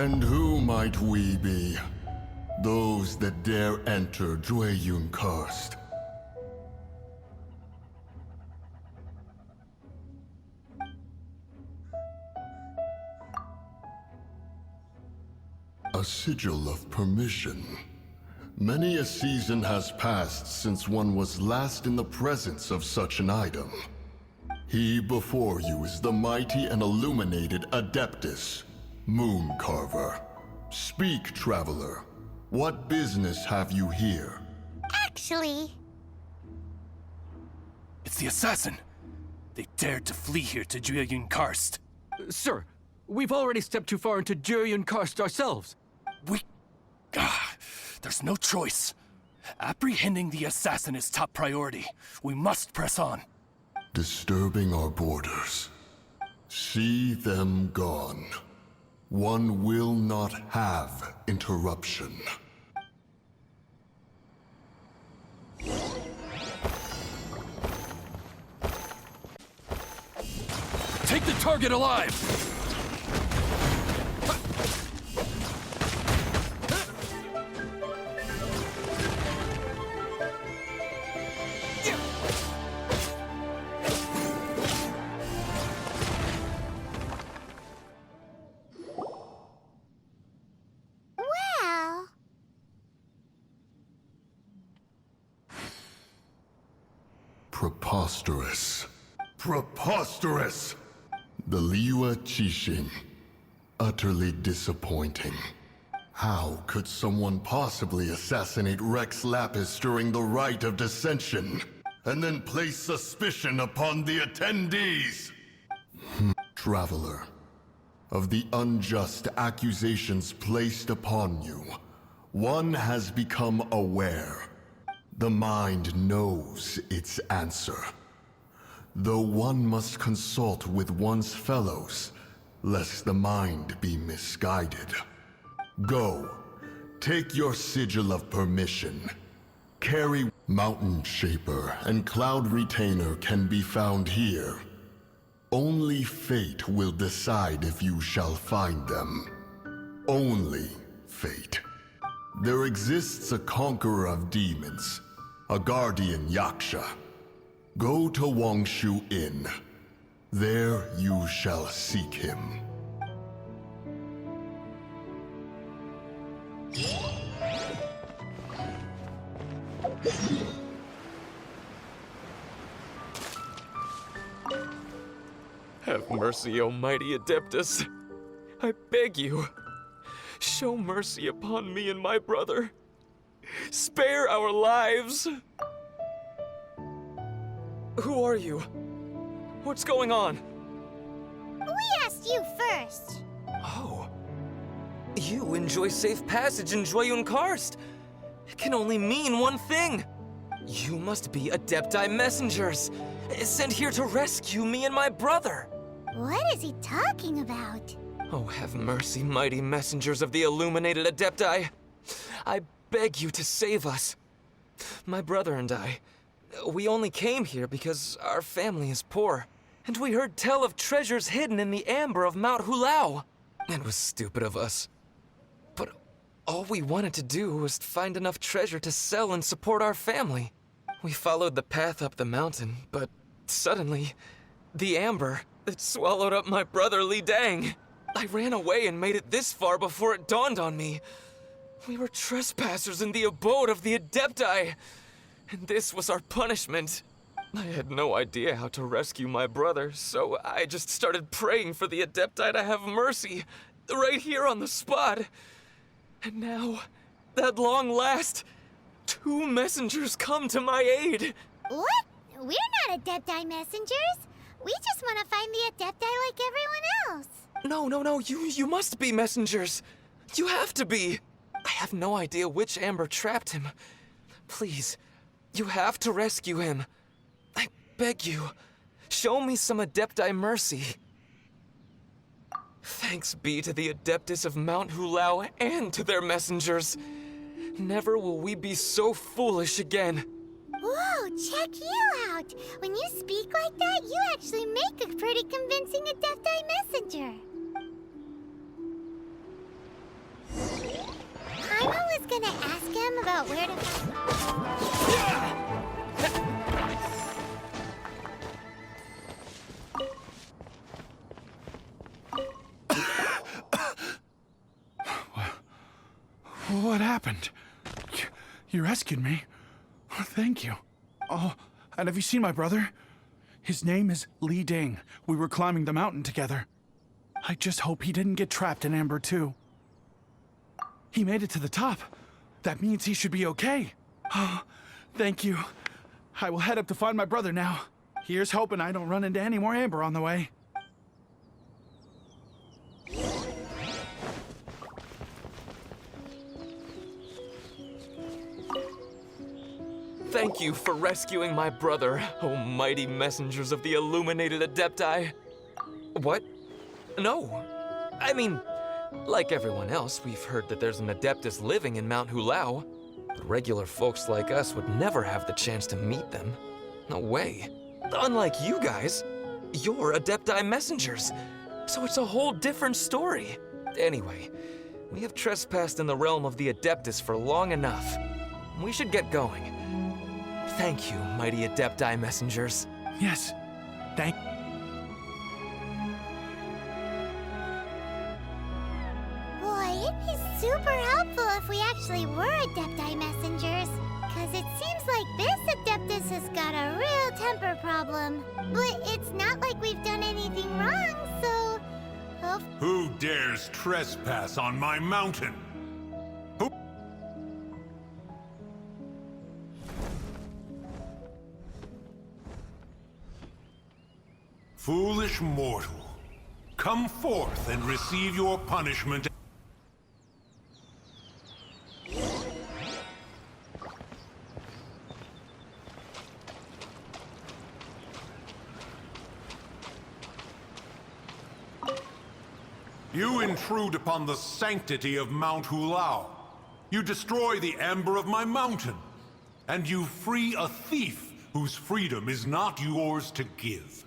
And who might we be? Those that dare enter Jueyun Karst. A sigil of permission. Many a season has passed since one was last in the presence of such an item. He before you is the mighty and illuminated Adeptus, Moon Carver. Speak, traveler. What business have you here? Actually... It's the assassin! They dared to flee here to Jueyun Karst. Sir, we've already stepped too far into Jueyun Karst ourselves. There's no choice. Apprehending the assassin is top priority. We must press on. Disturbing our borders. See them gone. One will not have interruption. Take the target alive! Well... Preposterous. Preposterous! The Liua Qixing. Utterly disappointing. How could someone possibly assassinate Rex Lapis during the rite of dissension, and then place suspicion upon the attendees? Traveler, of the unjust accusations placed upon you, one has become aware. The mind knows its answer. Though one must consult with one's fellows, lest the mind be misguided. Go, take your sigil of permission. Carry Mountain Shaper and Cloud Retainer can be found here. Only fate will decide if you shall find them. Only fate. There exists a conqueror of demons, a guardian Yaksha. Go to Wangshu Inn. There you shall seek him. Have mercy, O mighty Adeptus. I beg you, show mercy upon me and my brother. Spare our lives. Who are you? What's going on? We asked you first. Oh. You enjoy safe passage in Jueyun Karst. It can only mean one thing. You must be Adepti messengers, sent here to rescue me and my brother. What is he talking about? Oh, have mercy, mighty messengers of the illuminated Adepti. I beg you to save us. My brother and I, we only came here because our family is poor, and we heard tell of treasures hidden in the amber of Mount Hulao. It was stupid of us. But all we wanted to do was find enough treasure to sell and support our family. We followed the path up the mountain, but suddenly, the amber, it swallowed up my brother Li Dang. I ran away and made it this far before it dawned on me. We were trespassers in the abode of the Adepti, and this was our punishment. I had no idea how to rescue my brother, so I just started praying for the Adepti to have mercy, right here on the spot. And now, at long last, 2 messengers come to my aid. What? We're not Adepti messengers. We just want to find the Adepti like everyone else. No, you must be messengers. You have to be. I have no idea which amber trapped him. Please, you have to rescue him. I beg you, show me some Adepti mercy. Thanks be to the Adeptus of Mount Hulao and to their messengers. Never will we be so foolish again. Whoa, check you out! When you speak like that, you actually make a pretty convincing Adepti messenger. about where to... What happened? You rescued me. Thank you. Oh, and have you seen my brother? His name is Li Ding. We were climbing the mountain together. I just hope he didn't get trapped in Amber too. He made it to the top. That means he should be okay. Oh, thank you. I will head up to find my brother now. Here's hoping I don't run into any more Amber on the way. Thank you for rescuing my brother, oh mighty messengers of the illuminated adepti. What? No. I mean, like everyone else, we've heard that there's an adeptus living in Mount Hulao. But regular folks like us would never have the chance to meet them. No way. Unlike you guys, you're adepti messengers. So it's a whole different story. Anyway, we have trespassed in the realm of the adeptus for long enough. We should get going. Thank you, mighty adepti messengers. Yes, thank... Boy, it'd be super helpful if we actually were Adepti messengers. Cause it seems like this Adeptus has got a real temper problem. But it's not like we've done anything wrong, so... Who dares trespass on my mountain? Who? Foolish mortal, come forth and receive your punishment. You intrude upon the sanctity of Mount Hulao. You destroy the amber of my mountain. And you free a thief whose freedom is not yours to give.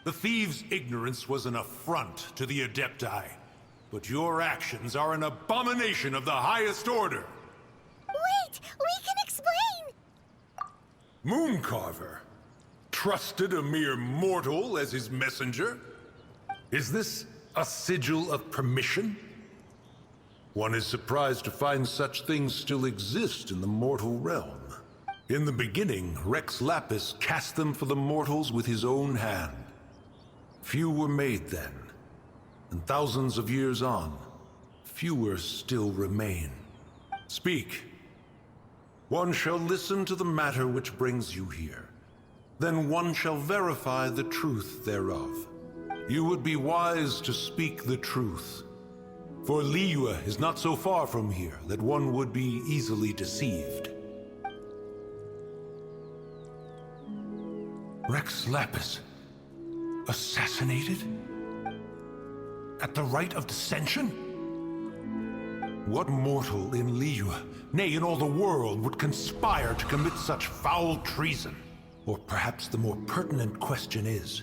The thief's ignorance was an affront to the adepti. But your actions are an abomination of the highest order. Wait! We can explain! Mooncarver trusted a mere mortal as his messenger? Is this a sigil of permission? One is surprised to find such things still exist in the mortal realm. In the beginning, Rex Lapis cast them for the mortals with his own hand. Few were made then, and thousands of years on, fewer still remain. Speak. One shall listen to the matter which brings you here. Then one shall verify the truth thereof. You would be wise to speak the truth. For Liyue is not so far from here that one would be easily deceived. Rex Lapis, assassinated? At the rite of dissension? What mortal in Liyue, nay in all the world, would conspire to commit such foul treason? Or perhaps the more pertinent question is,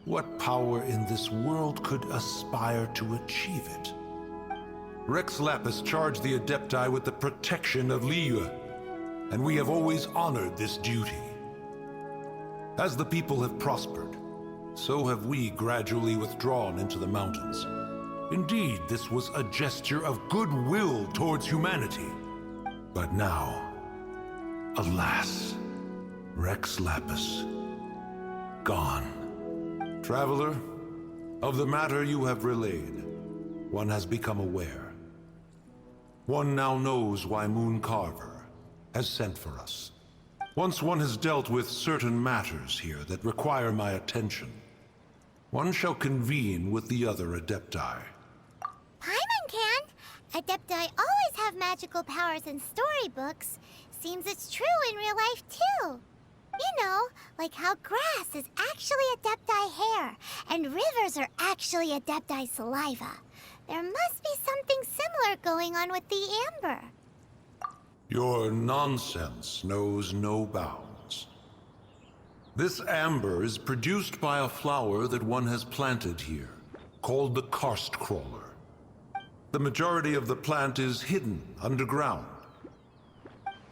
what power in this world could aspire to achieve it? Rex Lapis charged the adepti with the protection of Liyue, and we have always honored this duty. As the people have prospered, so have we gradually withdrawn into the mountains. Indeed, this was a gesture of goodwill towards humanity. But now, alas, Rex Lapis, gone. Traveler, of the matter you have relayed, one has become aware. One now knows why Mooncarver has sent for us. Once one has dealt with certain matters here that require my attention, one shall convene with the other adepti. Paimon can! Adepti always have magical powers in storybooks. Seems it's true in real life, too. You know, like how grass is actually adepti hair, and rivers are actually adepti saliva. There must be something similar going on with the amber. Your nonsense knows no bounds. This amber is produced by a flower that one has planted here, called the karst crawler. The majority of the plant is hidden underground.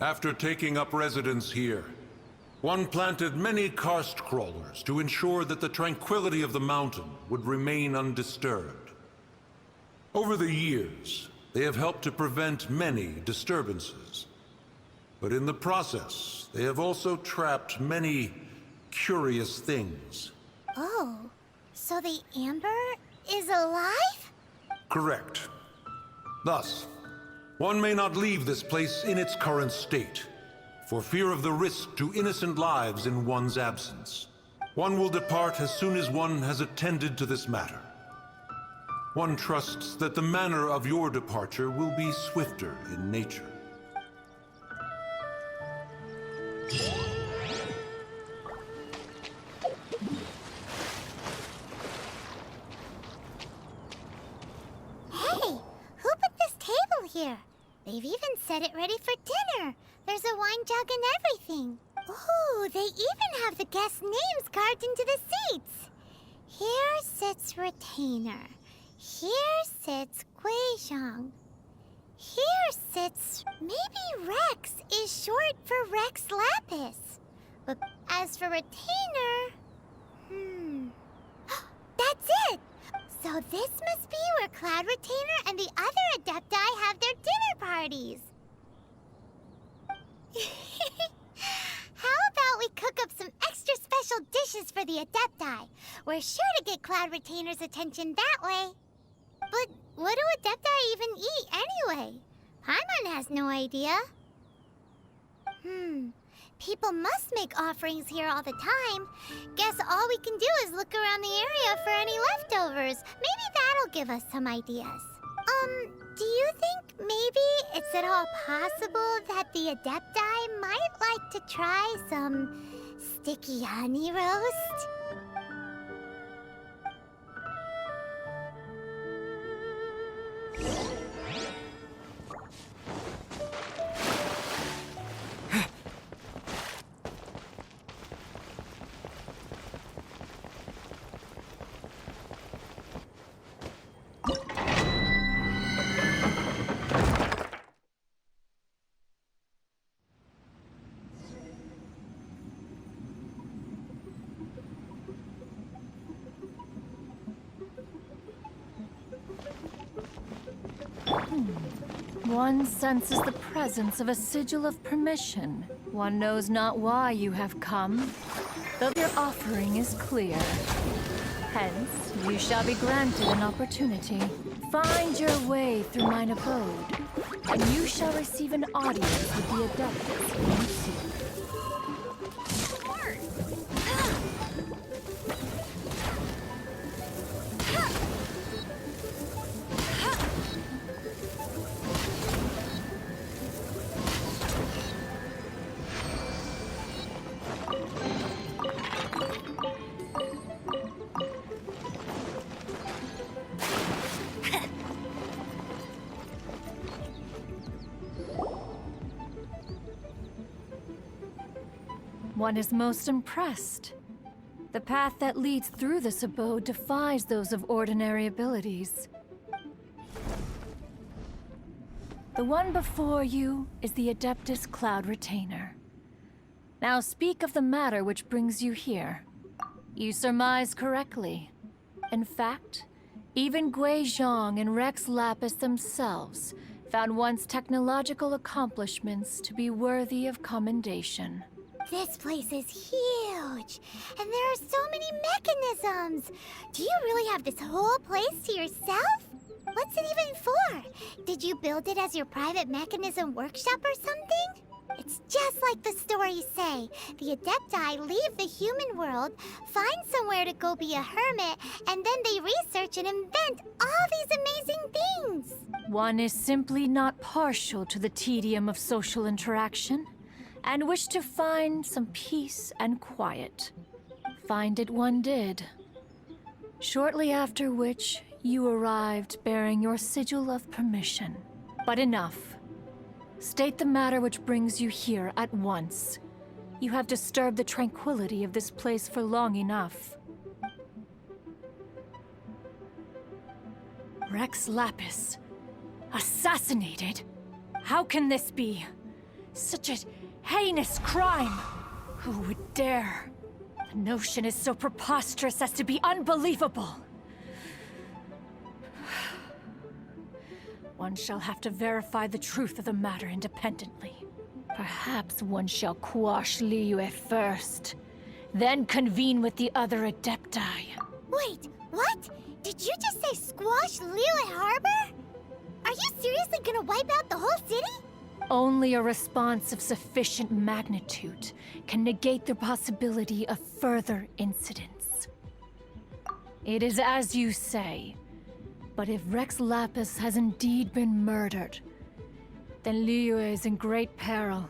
After taking up residence here, one planted many karst crawlers to ensure that the tranquility of the mountain would remain undisturbed. Over the years, they have helped to prevent many disturbances. But in the process, they have also trapped many curious things. Oh, so the Amber is alive? Correct. Thus, one may not leave this place in its current state, for fear of the risk to innocent lives in one's absence. One will depart as soon as one has attended to this matter. One trusts that the manner of your departure will be swifter in nature. Hey, who put this table here? They've even set it ready for dinner. There's a wine jug and everything. Ooh, they even have the guests' names carved into the seats. Here sits Retainer. Here sits Guizhong. Here sits... maybe Rex is short for Rex Lapis. But as for Retainer... That's it! So this must be where Cloud Retainer and the other adepti have their dinner parties. How about we cook up some extra special dishes for the adepti? We're sure to get Cloud Retainer's attention that way. But what do adepti even eat anyway? Paimon has no idea. People must make offerings here all the time. Guess all we can do is look around the area for any leftovers. Maybe that'll give us some ideas. Do you think maybe it's at all possible that the adepti might like to try some sticky honey roast? One senses the presence of a sigil of permission. One knows not why you have come, though your offering is clear. Hence, you shall be granted an opportunity. Find your way through mine abode, and you shall receive an audience with the adepts whom you seek. One is most impressed. The path that leads through this abode defies those of ordinary abilities. The one before you is the Adeptus Cloud Retainer. Now speak of the matter which brings you here. You surmise correctly. In fact, even Guizhong and Rex Lapis themselves found one's technological accomplishments to be worthy of commendation. This place is huge, and there are so many mechanisms. Do you really have this whole place to yourself? What's it even for? Did you build it as your private mechanism workshop or something? It's just like the stories say. The adepti leave the human world, find somewhere to go be a hermit, and then they research and invent all these amazing things. One is simply not partial to the tedium of social interaction, and wished to find some peace and quiet. Find it one did. Shortly after which, you arrived bearing your sigil of permission. But enough. State the matter which brings you here at once. You have disturbed the tranquility of this place for long enough. Rex Lapis. Assassinated? How can this be? Such a heinous crime! Who would dare? The notion is so preposterous as to be unbelievable. One shall have to verify the truth of the matter independently. Perhaps one shall quash Liyue first, then convene with the other adepti. Wait, what? Did you just say squash Liyue Harbor? Are you seriously gonna wipe out the whole city? Only a response of sufficient magnitude can negate the possibility of further incidents. It is as you say, but if Rex Lapis has indeed been murdered, then Liyue is in great peril.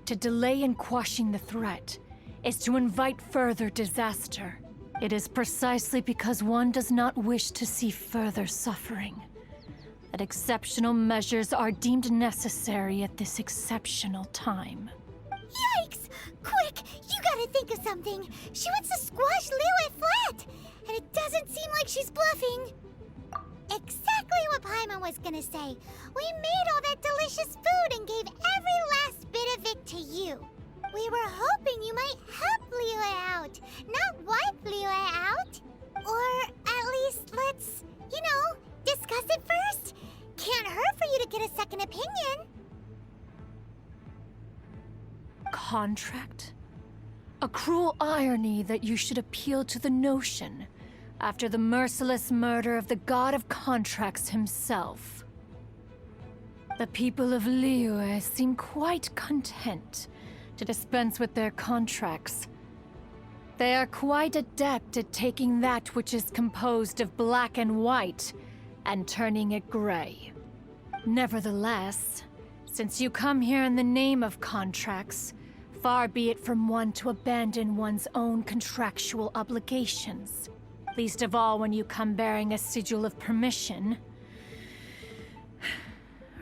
To delay in quashing the threat is to invite further disaster. It is precisely because one does not wish to see further suffering that exceptional measures are deemed necessary at this exceptional time. Yikes! Quick, you gotta think of something. She wants to squash Liyue flat, and it doesn't seem like she's bluffing. Exactly what Paimon was gonna say. We made all that delicious food and gave every last bit of it to you. We were hoping you might help Liyue out, not wipe Liyue out. Or at least let's, discuss it first. Can't hurt for you to get a second opinion. Contract? A cruel irony that you should appeal to the notion after the merciless murder of the god of contracts himself. The people of Liyue seem quite content to dispense with their contracts. They are quite adept at taking that which is composed of black and white and turning it gray. Nevertheless, since you come here in the name of contracts, far be it from one to abandon one's own contractual obligations. Least of all when you come bearing a sigil of permission.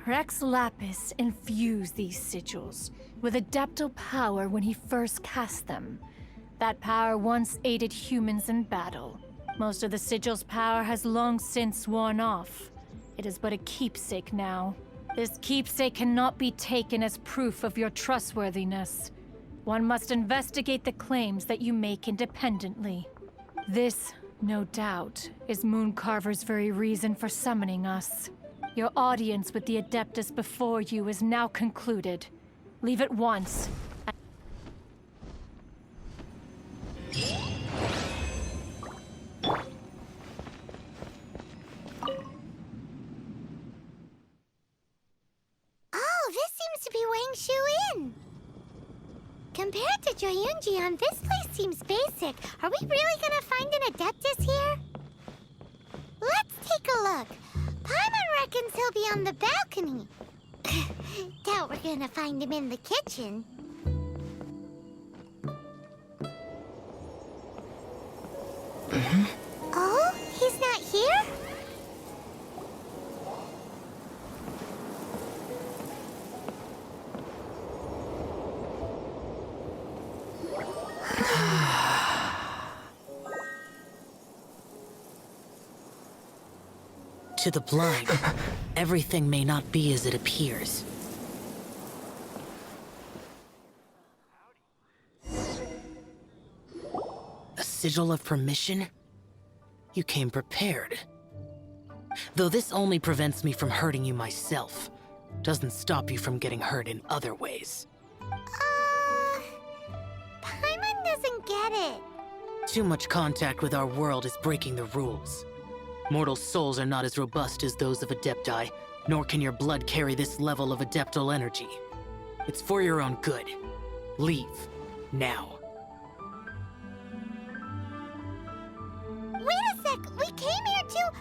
Rex Lapis infused these sigils with adeptal power when he first cast them. That power once aided humans in battle. Most of the sigil's power has long since worn off. It is but a keepsake now. This keepsake cannot be taken as proof of your trustworthiness. One must investigate the claims that you make independently. This, no doubt, is Mooncarver's very reason for summoning us. Your audience with the Adeptus before you is now concluded. Leave at once. Oh, this seems to be Wang Shu Inn. Compared to Joyunjian, this place seems basic. Are we really gonna find an Adeptus here? Let's take a look. Paimon reckons he'll be on the balcony. Doubt we're gonna find him in the kitchen. Oh, he's not here? To the blind, everything may not be as it appears. A sigil of permission? You came prepared. Though this only prevents me from hurting you myself, doesn't stop you from getting hurt in other ways. Paimon doesn't get it. Too much contact with our world is breaking the rules. Mortal souls are not as robust as those of adepti, nor can your blood carry this level of adeptal energy. It's for your own good. Leave. Now. Wait a sec, we came here to...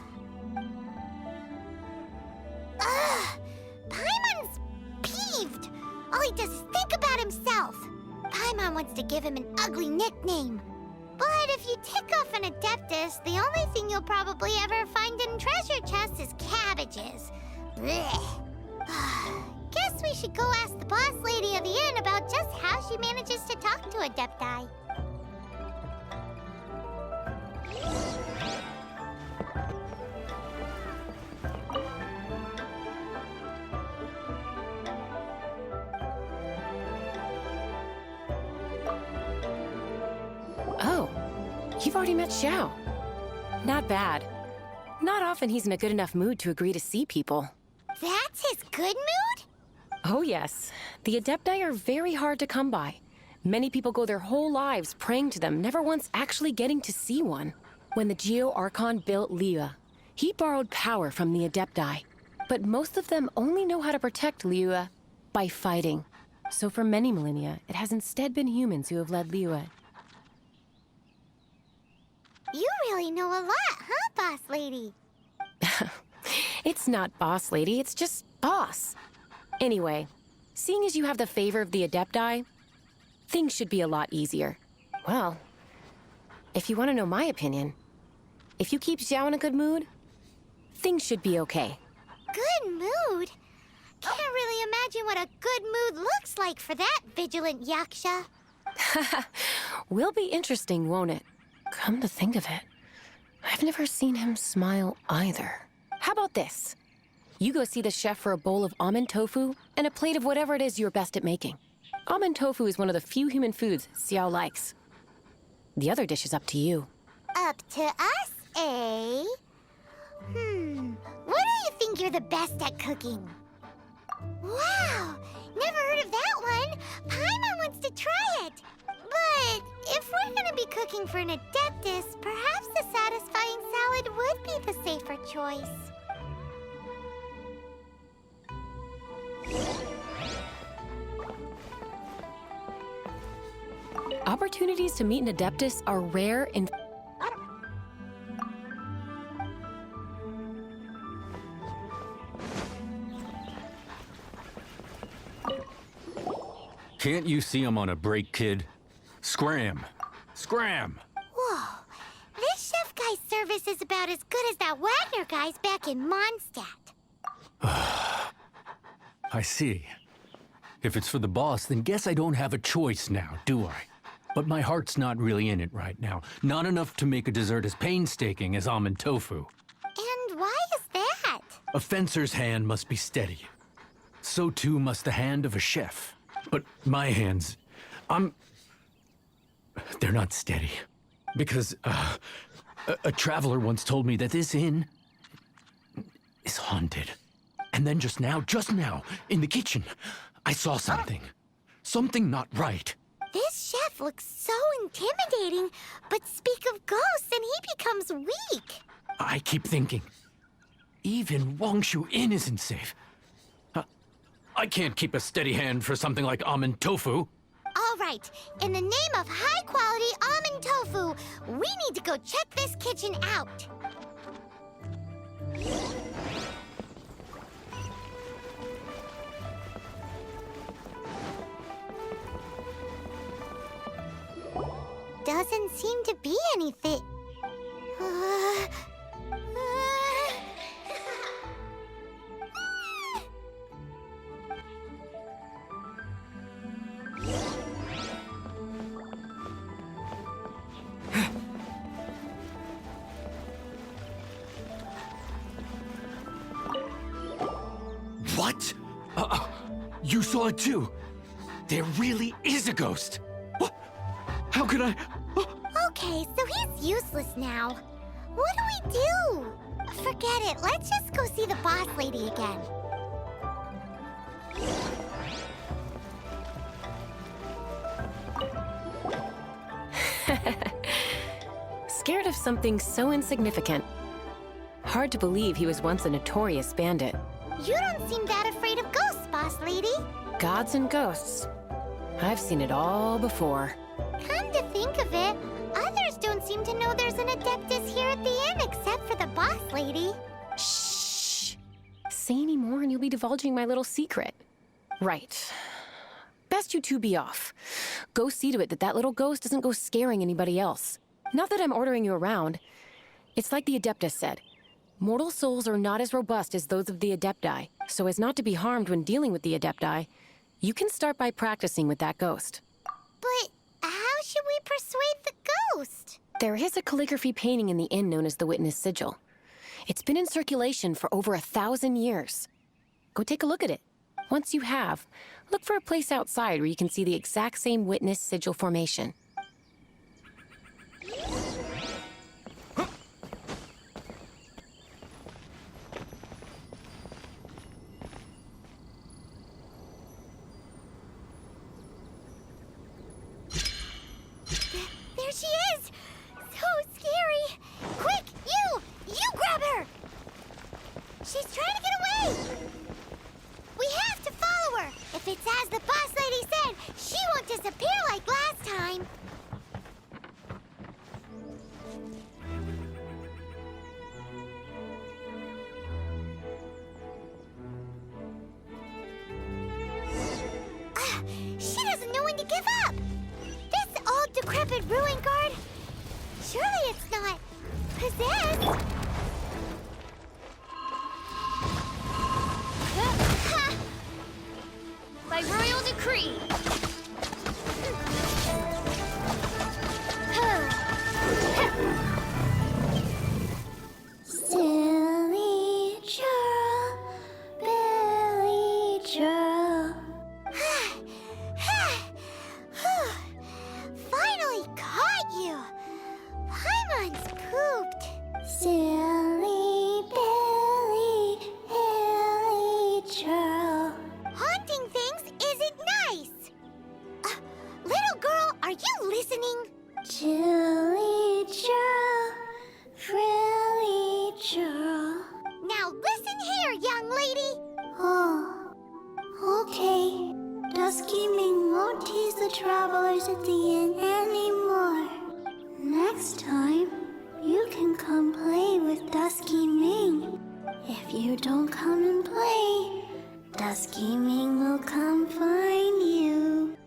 Ugh! Paimon's peeved. All he does is think about himself. Paimon wants to give him an ugly nickname. But if you tick off an Adeptus, the only thing you'll probably ever find in treasure chests is cabbages. Blech. Guess we should go ask the boss lady of the inn about just how she manages to talk to Adepti. you've already met Xiao. Not bad. Not often he's in a good enough mood to agree to see people. That's his good mood? Oh yes. The adepti are very hard to come by. Many people go their whole lives praying to them, never once actually getting to see one. When the Geo Archon built Liyue, he borrowed power from the adepti. But most of them only know how to protect Liyue by fighting. So for many millennia, it has instead been humans who have led Liyue. You really know a lot, huh, boss lady? It's not boss lady, it's just boss. Anyway, seeing as you have the favor of the adepti, things should be a lot easier. Well, if you want to know my opinion, if you keep Xiao in a good mood, things should be okay. Good mood? Can't really imagine what a good mood looks like for that vigilant yaksha. Will be interesting, won't it? Come to think of it, I've never seen him smile either. How about this? You go see the chef for a bowl of almond tofu and a plate of whatever it is you're best at making. Almond tofu is one of the few human foods Xiao likes. The other dish is up to you. Up to us, eh? What do you think you're the best at cooking? Wow! Never heard of that one! Paimon wants to try it! But if we're gonna be cooking for an adeptus, perhaps a satisfying salad would be the safer choice. Opportunities to meet an adeptus are rare in... Can't you see I'm on a break, kid? Scram! Scram! Whoa, this chef guy's service is about as good as that Wagner guy's back in Mondstadt. I see. If it's for the boss, then guess I don't have a choice now, do I? But my heart's not really in it right now. Not enough to make a dessert as painstaking as almond tofu. And why is that? A fencer's hand must be steady. So too must the hand of a chef. But my hands, they're not steady. Because, a traveler once told me that this inn is haunted. And then just now, in the kitchen, I saw something. Something not right. This chef looks so intimidating, but speak of ghosts and he becomes weak. I keep thinking, even Wangshu Inn isn't safe. I can't keep a steady hand for something like almond tofu. All right, in the name of high-quality almond tofu, we need to go check this kitchen out. Doesn't seem to be anything. What? You saw it too? There really is a ghost. What? How could I? Okay, so he's useless now. What do we do? Forget it. Let's just go see the boss lady again. Scared of something so insignificant. Hard to believe he was once a notorious bandit. You don't seem that afraid of ghosts, boss lady. Gods and ghosts. I've seen it all before. Come to think of it, others don't seem to know there's an adeptus here at the inn except for the boss lady. Shh! Say any more and you'll be divulging my little secret. Right. Best you two be off. Go see to it that that little ghost doesn't go scaring anybody else. Not that I'm ordering you around. It's like the Adeptus said. Mortal souls are not as robust as those of the Adepti, so as not to be harmed when dealing with the Adepti, you can start by practicing with that ghost. But how should we persuade the ghost? There is a calligraphy painting in the inn known as the Witness Sigil. It's been in circulation for over 1,000 years. Go take a look at it. Once you have, look for a place outside where you can see the exact same Witness Sigil formation. decrepit ruin guard? Surely it's not possessed. By royal decree. Silly churl, Billy churl. Finally caught you! Paimon's pooped. Silly Billy, Hilly churl. Haunting things isn't nice. Little girl, are you listening? Chilly churl, frilly churl. Now listen here, young lady. Oh, okay. Dusky Ming won't tease the travelers at the inn anymore. Next time, you can come play with Dusky Ming. If you don't come and play, Dusky Ming will come find you.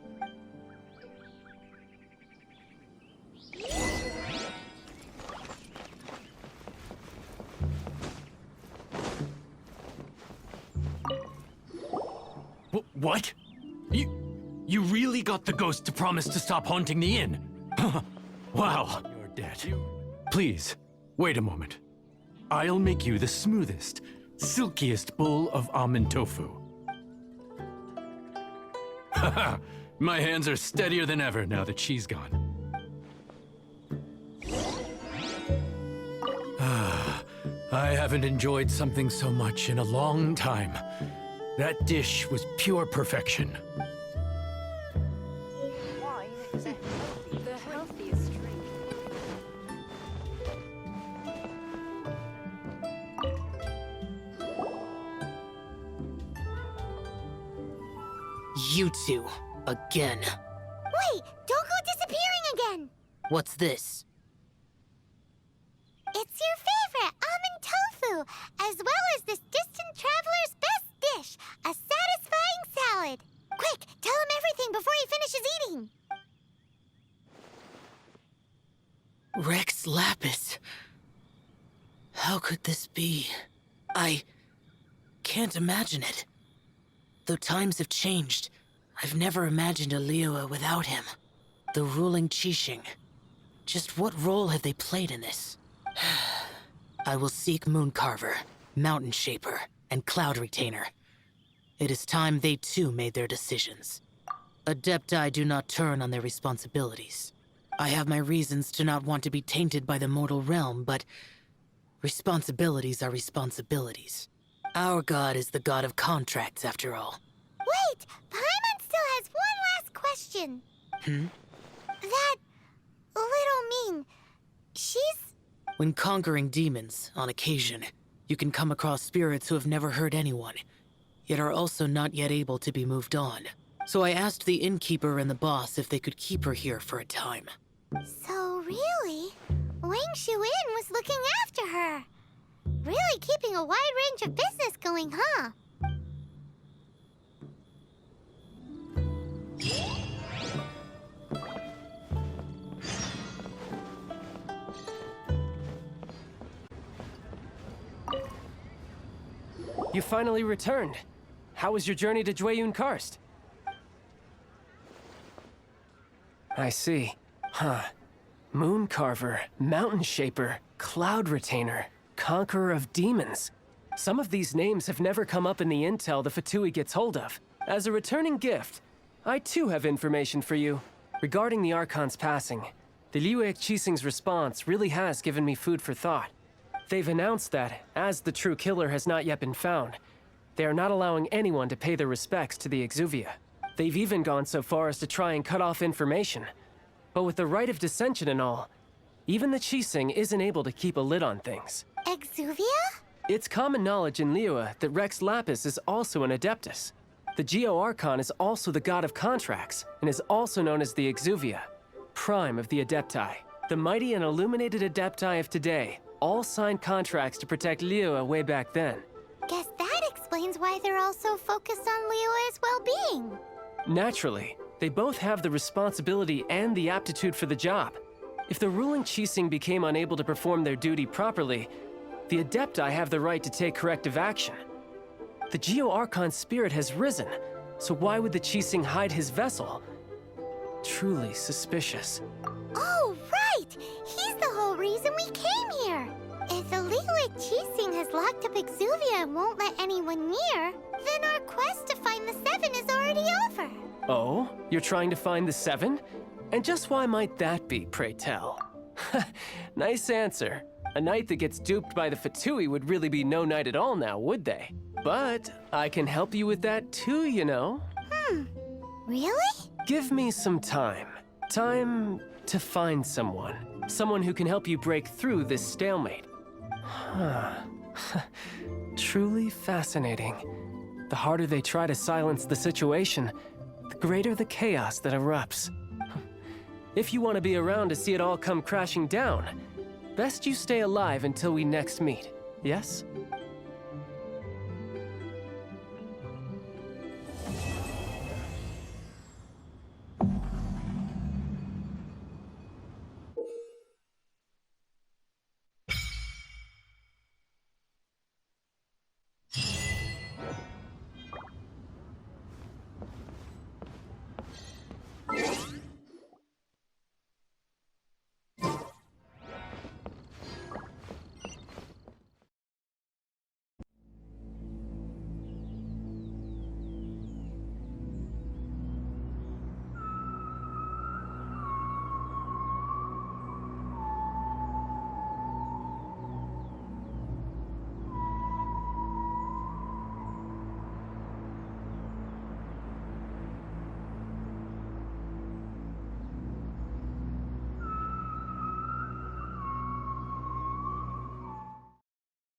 What? You really got the ghost to promise to stop haunting the inn? Wow. You're dead. Please, wait a moment. I'll make you the smoothest, silkiest bowl of almond tofu. Haha, my hands are steadier than ever now that she's gone. I haven't enjoyed something so much in a long time. That dish was pure perfection. Wine is the healthiest drink. You two, again. Wait, don't go disappearing again. What's this? It's your favorite almond tofu, as well as this distant traveler's best dish, a satisfying salad. Quick, tell him everything before he finishes eating. Rex Lapis. How could this be? I can't imagine it. Though times have changed, I've never imagined a Liyue without him. The ruling Qixing. Just what role have they played in this? I will seek Mooncarver, Mountain Shaper, and Cloud Retainer. It is time they too made their decisions. Adepti do not turn on their responsibilities. I have my reasons to not want to be tainted by the mortal realm, but responsibilities are responsibilities. Our god is the god of contracts, after all. Wait, Paimon still has one last question. That little Ming, she's... When conquering demons, on occasion, you can come across spirits who have never hurt anyone, yet are also not yet able to be moved on. So I asked the innkeeper and the boss if they could keep her here for a time. So really, Wang Shuin was looking after her. Really keeping a wide range of business going, huh? You finally returned. How was your journey to Jueyun Karst? I see. Huh. Mooncarver, Mountain Shaper, Cloud Retainer, Conqueror of Demons. Some of these names have never come up in the intel the Fatui gets hold of. As a returning gift, I too have information for you. Regarding the Archon's passing, the Liyue Qixing's response really has given me food for thought. They've announced that, as the true killer has not yet been found, they are not allowing anyone to pay their respects to the Exuvia. They've even gone so far as to try and cut off information. But with the right of dissension and all, even the Qixing isn't able to keep a lid on things. Exuvia? It's common knowledge in Liyue that Rex Lapis is also an Adeptus. The Geo Archon is also the god of contracts, and is also known as the Exuvia, prime of the Adepti. The mighty and illuminated Adepti of today all signed contracts to protect Liyue way back then. Guess that explains why they're all so focused on Liyue's well-being. Naturally, They both have the responsibility and the aptitude for the job. If the ruling Qixing became unable to perform their duty properly, the adepti have the right to take corrective action. The Geo-Archon spirit has risen, so why would the Qixing hide his vessel? Truly suspicious. Oh, right! He's the whole reason we came here! If the Liyue Qixing has locked up Exuvia and won't let anyone near, then our quest to find the Seven is already over. Oh? You're trying to find the Seven? And just why might that be, pray tell? Nice answer. A knight that gets duped by the Fatui would really be no knight at all now, would they? But I can help you with that too, you know. Really? Give me some time. Time to find someone. Someone who can help you break through this stalemate. Truly fascinating. The harder they try to silence the situation, the greater the chaos that erupts. If you want to be around to see it all come crashing down, best you stay alive until we next meet, yes?